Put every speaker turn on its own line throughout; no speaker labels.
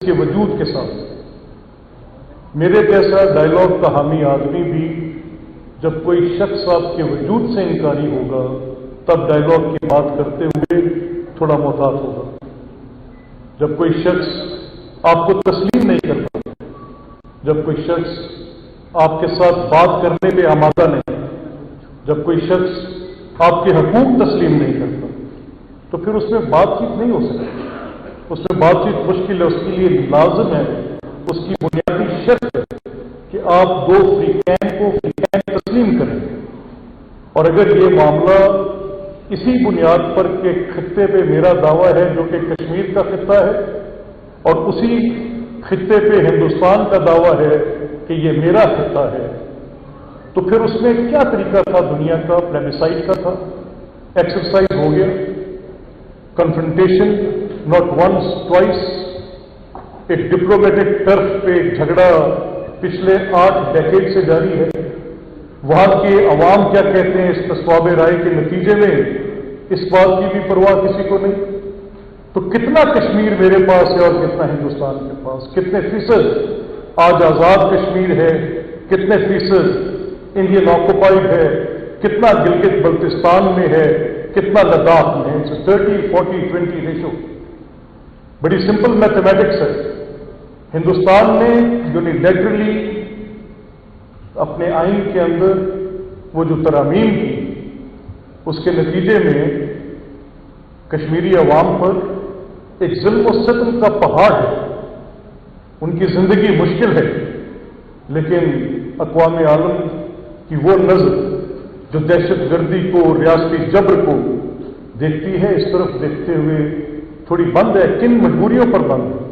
کے وجود کے ساتھ میرے جیسا ڈائلاگ کا حامی آدمی بھی جب کوئی شخص آپ کے وجود سے انکاری ہوگا تب ڈائلاگ کی بات کرتے ہوئے تھوڑا محتاط ہوگا. جب کوئی شخص آپ کو تسلیم نہیں کرتا، جب کوئی شخص آپ کے ساتھ بات کرنے پہ آمادہ نہیں، جب کوئی شخص آپ کے حقوق تسلیم نہیں کرتا، تو پھر اس میں بات چیت نہیں ہو سکتی. اس میں بات چیت مشکل ہے. اس کے لیے لازم ہے، اس کی بنیادی شرط ہے کہ آپ دو فریقین کو فریقین تسلیم کریں. اور اگر یہ معاملہ اسی بنیاد پر کہ خطے پہ میرا دعویٰ ہے جو کہ کشمیر کا خطہ ہے، اور اسی خطے پہ ہندوستان کا دعویٰ ہے کہ یہ میرا خطہ ہے، تو پھر اس میں کیا طریقہ تھا دنیا کا؟ پلیبیسائٹ کا تھا. ایکسرسائز ہو گیا، کنفرنٹیشن ناٹ ونس ٹوائس. ایک ڈپلومیٹک ٹرف پہ ایک جھگڑا پچھلے 8 ڈیکیڈ سے جاری ہے. وہاں کے عوام کیا کہتے ہیں اس تصواب رائے کے نتیجے میں، اس بات کی بھی پرواہ کسی کو نہیں. تو کتنا کشمیر میرے پاس ہے اور کتنا ہندوستان کے پاس؟ کتنے فیصد آج آزاد کشمیر ہے، کتنے فیصد انڈین آکوپائڈ ہے، کتنا گلگت بلتستان میں ہے، کتنا لداخ میں ہے؟ 30-40-20 ریشو. بڑی سمپل میتھمیٹکس ہے. ہندوستان نے یونیلیٹرلی اپنے آئین کے اندر وہ جو ترامیم کی، اس کے نتیجے میں کشمیری عوام پر ایک ظلم و ستم کا پہاڑ ہے. ان کی زندگی مشکل ہے، لیکن اقوام عالم کی وہ نظر جو دہشت گردی کو، ریاستی جبر کو دیکھتی ہے، اس طرف دیکھتے ہوئے تھوڑی بند ہے. کن مجبوریوں پر بند ہے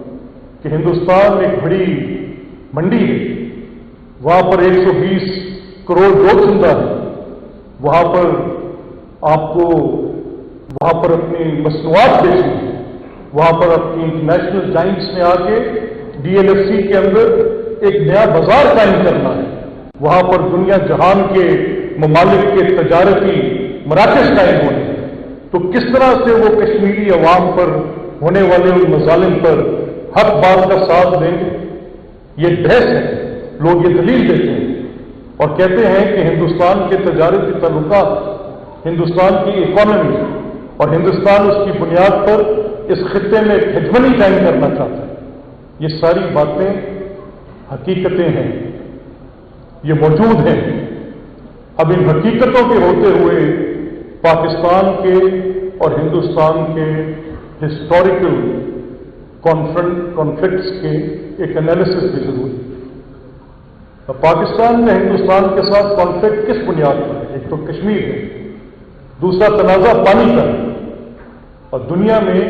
کہ ہندوستان ایک بڑی منڈی ہے، وہاں پر 120 کروڑ لوگ زندہ ہیں. وہاں پر آپ کو وہاں پر اپنی مصنوعات بیچنی ہے، وہاں پر اپنی انٹرنیشنل جائنٹس میں آ کے DLFC کے اندر ایک نیا بازار قائم کرنا ہے. وہاں پر دنیا جہان کے ممالک کے تجارتی مراکز قائم ہونے ہیں. تو کس طرح سے وہ کشمیری عوام پر ہونے والے ان مظالم پر حق بات کا ساتھ دیں گے؟ یہ بحث ہے. لوگ یہ دلیل دیتے ہیں اور کہتے ہیں کہ ہندوستان کے تجارتی تعلقات، ہندوستان کی اکانومی اور ہندوستان اس کی بنیاد پر اس خطے میں ایک ہیجمنی قائم کرنا چاہتا ہے. یہ ساری باتیں حقیقتیں ہیں، یہ موجود ہیں. اب ان حقیقتوں کے ہوتے ہوئے پاکستان کے اور ہندوستان کے ہسٹوریکل کانفلکٹس کے ایک انالیسس بھی ضروری ہے. پاکستان میں ہندوستان کے ساتھ کانفلکٹ کس بنیاد پر ہے؟ ایک تو کشمیر ہے، دوسرا تنازع پانی کا ہے. اور دنیا میں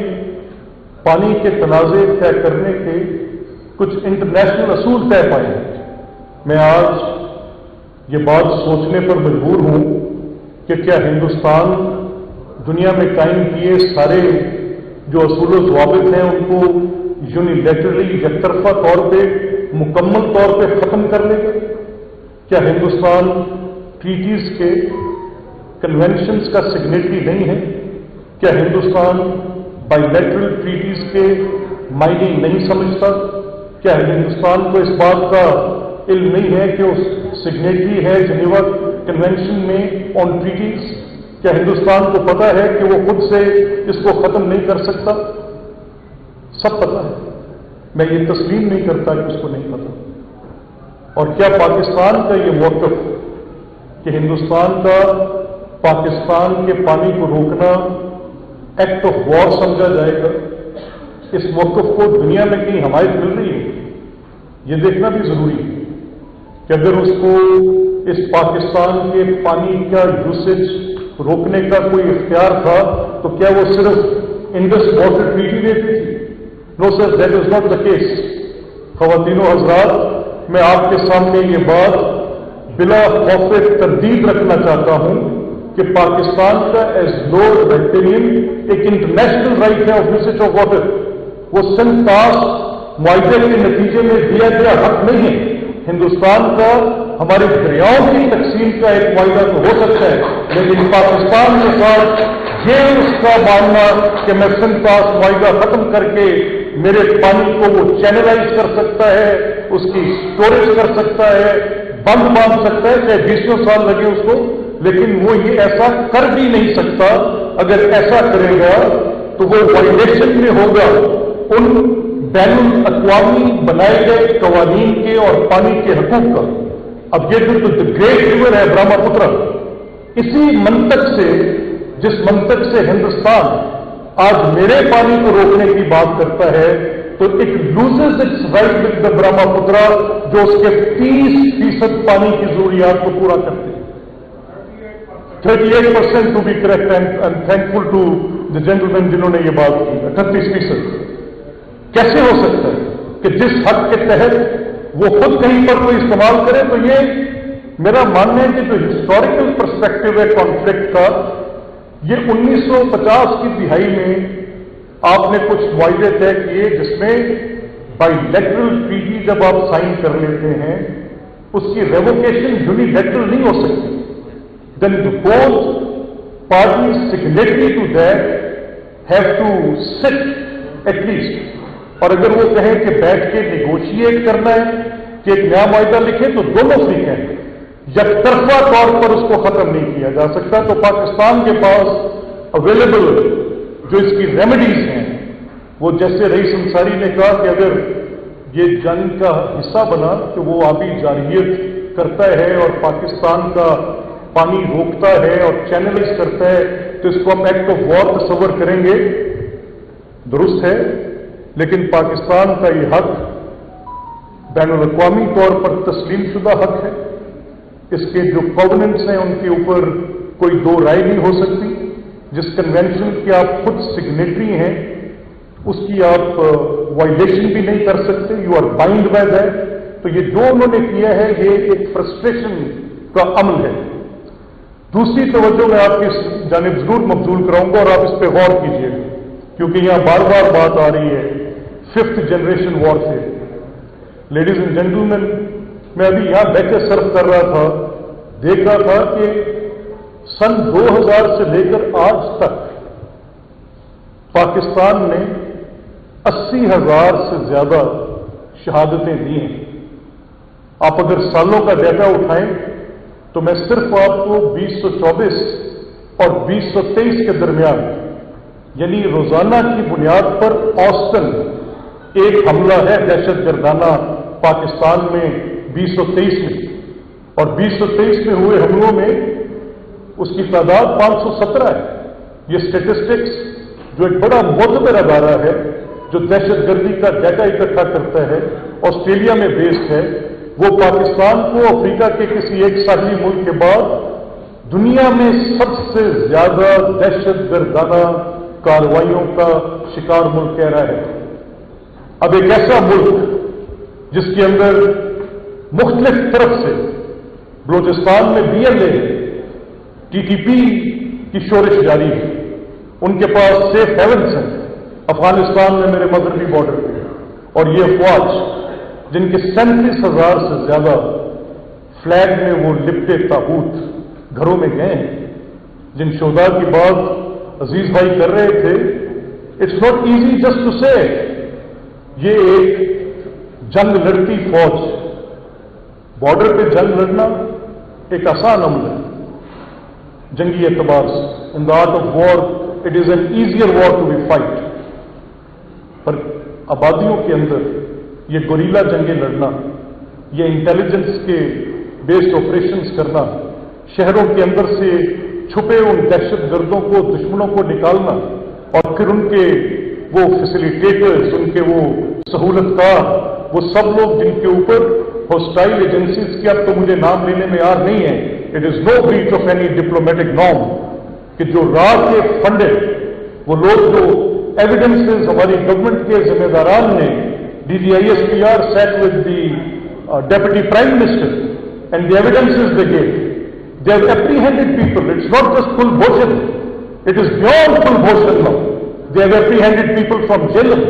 پانی کے تنازع طے کرنے کے کچھ انٹرنیشنل اصول طے پائے ہیں. میں آج یہ بات سوچنے پر مجبور ہوں کہ کیا ہندوستان دنیا میں قائم کیے سارے جو اصول و ضوابط ہیں ان کو یونیلیٹرلی یک طرفہ طور پہ مکمل طور پہ ختم کر لے گا؟ کیا ہندوستان ٹریٹیز کے، کنونشنز کا سگنیٹری نہیں ہے؟ کیا ہندوستان بائی لیٹرل ٹریٹیز کے معنی نہیں سمجھتا؟ کیا ہندوستان کو اس بات کا علم نہیں ہے کہ اس سگنیٹری ہے جنیوا کنونشن میں آن ٹریٹیز؟ کیا ہندوستان کو پتا ہے کہ وہ خود سے اس کو ختم نہیں کر سکتا؟ سب پتا ہے. میں یہ تسلیم نہیں کرتا کہ اس کو نہیں پتا. اور کیا پاکستان کا یہ موقف کہ ہندوستان کا پاکستان کے پانی کو روکنا ایکٹ آف وار سمجھا جائے گا؟ اس موقف کو دنیا میں کہیں حمایت مل رہی ہے؟ یہ دیکھنا بھی ضروری ہے کہ اگر اس کو اس پاکستان کے پانی کا یوسیج روکنے کا کوئی اختیار تھا تو کیا وہ صرف انڈس واٹر ٹریٹی دیتی تھی؟ No sir, that is not the case. خواتین و حضرات، میں آپ کے سامنے یہ بات بلا خوف تردید رکھنا چاہتا ہوں کہ پاکستان کا ایز لورڈ ریٹیرین ایک انٹرنیشنل رائٹ ہے آف یوسیج آف واٹر. وہ سندھ پاس معاہدے کے نتیجے میں دیا گیا حق نہیں ہے. ہندوستان کا ہمارے دریاؤں کی تقسیم کا ایک معاہدہ تو ہو سکتا ہے، لیکن پاکستان کے ساتھ یہ اس کا ماننا کہ میں سندھ پاس معاہدہ ختم کر کے मेरे पानी को वो चैनलाइज कर सकता है, उसकी स्टोरेज कर सकता है, बंद बांध सकता है, चाहे 20 साल लगे उसको, लेकिन वो ये ऐसा कर भी नहीं सकता। अगर ऐसा करेगा तो वो वायलेशन में होगा उन बैनुल अक़वामी बनाए गए कवानीन के और पानी के हकूक का। अब ये जो ग्रेट रिवर है ब्रह्मपुत्र, इसी मंतक से, जिस मंतक से हिंदुस्तान आज मेरे पानी को रोकने की बात करता है, तो it loses it's right with the Brahmaputra, जो उसके 30% पानी की जरूरियात को पूरा करते हैं। 38% to be correct, and thankful to the gentleman जिन्होंने ये बात की। 38%। कैसे हो सकता है कि जिस हद के तहत वो खुद कहीं पर कोई इस्तेमाल करे? तो ये मेरा मानना है कि जो हिस्टोरिकल पर्सपेक्टिव है कॉन्फ्लिक्ट का, ये 1950 की दिहाई में आपने कुछ मुआहदे तय किए जिसमें बाइलैटरल ट्रीटी जब आप साइन कर लेते हैं, उसकी रेवोकेशन यूनिलैटरल नहीं हो सकती। Then both party signatory to that have to sit at least, और अगर वो कहें कि बैठ के निगोशिएट करना है कि एक नया मुआहदा लिखे, तो दोनों फ्री हैं। यकतरफा तौर पर उसको खत्म नहीं किया जा सकता। तो पाकिस्तान के पास अवेलेबल जो इसकी रेमेडीज हैं, वो जैसे रईस अंसारी ने कहा कि अगर ये जंग का हिस्सा बना कि वो आबी जारियत करता है और पाकिस्तान का पानी रोकता है और चैनलाइज करता है, तो इसको हम एक्ट ऑफ वॉर तस्वर करेंगे, दुरुस्त है। लेकिन पाकिस्तान का ये हक बैनुल अक़वामी तौर पर तस्लीम शुदा हक है। इसके जो कॉवेनेंट्स हैं उनके ऊपर कोई दो राय नहीं हो सकती। जिस कन्वेंशन के आप खुद सिग्नेटरी हैं, उसकी आप वायलेशन भी नहीं कर सकते, you are bind by that. तो ये जो उन्होंने किया है, ये एक फ्रस्ट्रेशन का अमल है। दूसरी तवज्जो मैं आपकी जानिब जरूर मबजूल कराऊंगा और आप इस पर गौर कीजिएगा, क्योंकि यहां बार बार बात आ रही है 5th generation warfare. Ladies and gentleman, मैं अभी यहां बैठे सर्व कर रहा था, देख रहा था कि सन 2000 से लेकर आज तक पाकिस्तान ने 80,000 से ज्यादा शहादतें दी हैं। आप अगर सालों का डाटा उठाएं तो मैं सिर्फ आपको 2024 और 2023 के दरमियान, यानी रोजाना की बुनियाद पर औसतन एक हमला है दहशतगर्दाना पाकिस्तान में 2023 में, और 2023 में हुए हमलों में उसकी तादाद 517 है। ये स्टेटिस्टिक्स जो एक बड़ा मोतबर अदारा है जो दहशतगर्दी का डाटा इकट्ठा करता है, ऑस्ट्रेलिया में बेस्ड है, वो पाकिस्तान को अफ्रीका के किसी एक साहिली मुल्क के बाद दुनिया में सबसे ज्यादा दहशतगर्दाना कार्रवाइयों का शिकार मुल्क कह रहा है। अब एक ऐसा मुल्क जिसके अंदर मुख्तलिफ तरफ से बलोचिस्तान में BLA TTP की शोरिश जारी है, उनके पास सेफ हेवन्स हैं अफगानिस्तान में मेरे मगरबी बॉर्डर पे, और ये अफवाज जिनके 37,000 से ज्यादा फ्लैग में वो लिपटे ताबूत घरों में गए हैं, जिन शोधा की बात अजीज भाई कर रहे थे, it's not easy just to say ये एक जंग लड़ती फौज, बॉर्डर पे जंग लड़ना एक आसान अमल है जंगी एतबार से। In the art of war it is an easier war to be fight, पर आबादियों के अंदर ये गोरीला जंगें लड़ना, ये इंटेलिजेंस के बेस्ड ऑपरेशंस करना, शहरों के अंदर से छुपे उन दहशतगर्दों को, दुश्मनों को निकालना, और फिर उनके वो फैसिलिटेटर्स, उनके वो सहूलतकार, वो सब लोग जिनके ऊपर हॉस्टाइल एजेंसीज की अब तो मुझे नाम लेने में यार नहीं है, it is no breach of any diplomatic norm, कि जो राज के फंडेड वो लोग जो एविडेंसेस हमारी गवर्नमेंट के जिम्मेदारान ने, DGISPR sat with the Deputy Prime Minister and the evidences they gave, they have apprehended people. It's not just Kulbhushan, it is beyond Kulbhushan now. They have apprehended people from Jhelum,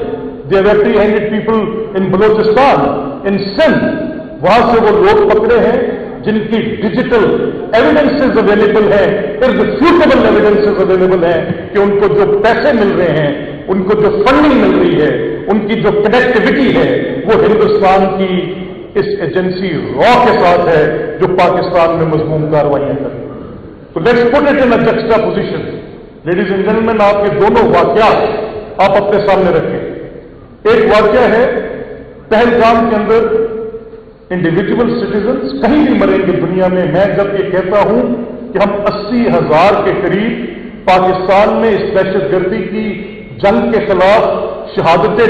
they have apprehended people in Balochistan, in Sindh, वहां से वो लोग पकड़े हैं जिनकी digital evidences available है, इररिफ्यूटेबल evidences available है कि उनको जो पैसे मिल रहे हैं उनको जो फंडिंग मिल रही है, उनकी जो कनेक्टिविटी है, वो हिंदुस्तान की इस एजेंसी रॉ के साथ है जो पाकिस्तान में मजमूम कार्रवाइयां कर रही है। तो let's put it in a juxta position. Ladies and gentleman, आपके दोनों वाकयात आप अपने सामने रखें। एक वाकया है पहलगाम के अंदर इंडिविजुअल सिटीजन्स कहीं भी मरेंगे दुनिया में। मैं जब ये कहता हूं कि हम 80,000 के करीब पाकिस्तान में इस दहशतगर्दी की जंग के खिलाफ शहादतें